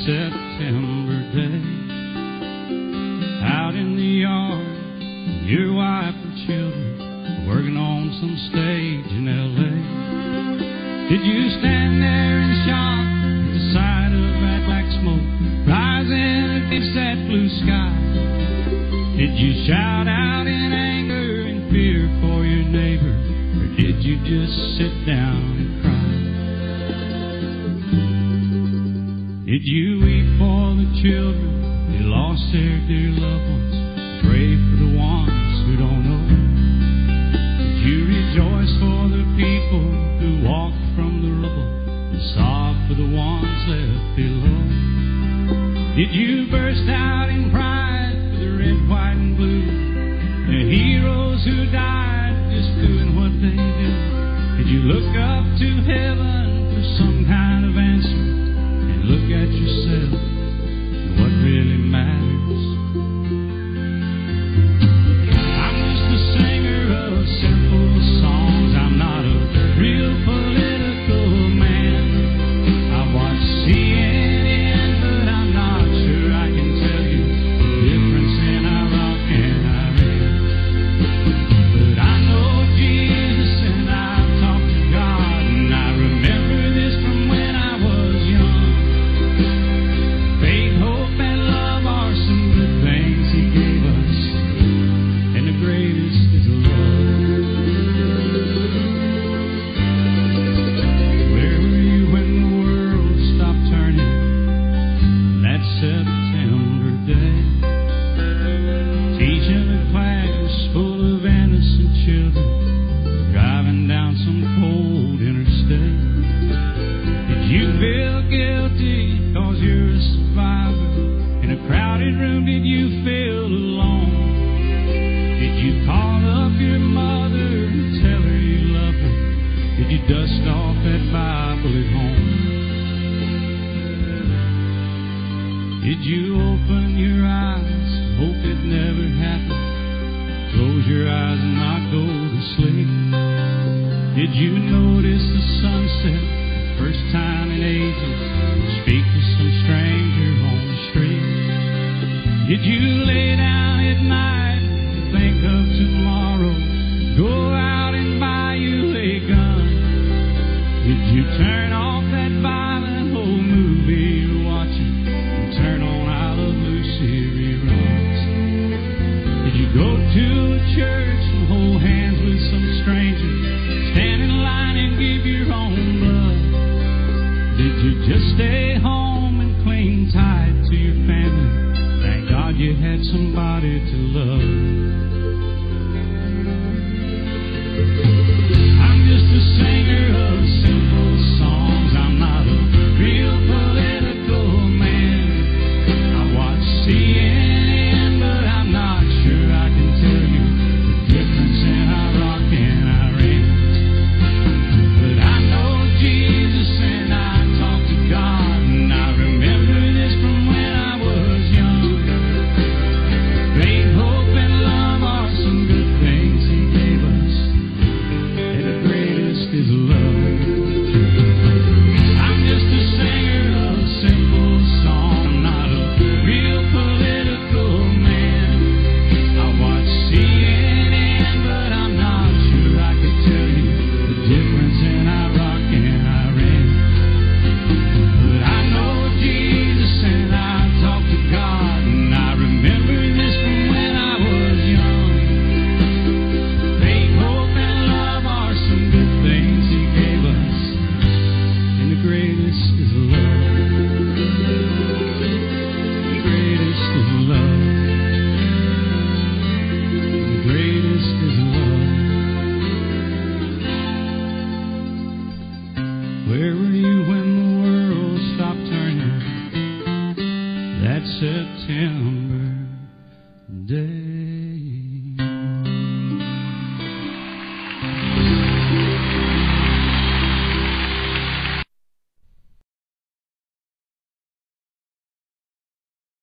September day, out in the yard, your wife and children working on some stage in L.A. Did you stand there in shock at the sight of that black smoke rising against that blue sky? Did you shout out in anger and fear for your neighbor, or did you just sit down and cry? Did you weep for the children who lost their dear loved ones? Pray for the ones who don't know? Did you rejoice for the people who walked from the rubble and sob for the ones left below? Did you burst out in pride for the red, white, and blue, the heroes who died just doing what they do? Did you look up to heaven for some kind of answer? Look at yourself and what really matters. I'm just a singer of simple songs. I'm not a real political man. I watch CNN, but I'm not sure I can tell you the difference in Iraq and Iran. But I know Jesus and I've talked to God, and I remember this from when I was young. Faith, hope, and love are some good things He gave us, and the greatest is love. Where were you when the world stopped turning that September day? Teaching a class full of innocent children, driving down some cold interstate. Did you feel guilty 'cause you're a survivor? In a crowded room, did you feel alone? Did you call up your mother and tell her you love her? Did you dust off that Bible at home? Did you open your eyes, hope it never happened? Close your eyes and not go to sleep? Did you notice the sunset first time in ages? Speak to some stranger on the street? Did you lay down at night and think of tomorrow? Go out and buy you a gun? Did you turn off that violent old movie you're watching and turn on Out of Lucy reruns? Did you go to a church and hold hands with some stranger, stand in line and give your own blood? Did you just stay home and cling tight to your family? Thank God you had somebody to love. I'm just a singer of simple songs. I'm not a real political man. I watch CNN, but I'm not sure I can tell you the difference in Iraq and Iran. But I know Jesus and I talk to God, and I remember this from when I was young. Faith, hope, and love are some good things He gave us, and the greatest is love. I'm just a singer of simple songs. I'm not a real political man. I watch CNN, but I'm not sure I could tell you the difference in Iraq and Iran. But I know Jesus and I talk to God, and I remember this from when I was young. Faith, hope, and love are some good things He gave us, and the greatest is love. The greatest is love. The greatest is love. Where were you when the world stopped turning that September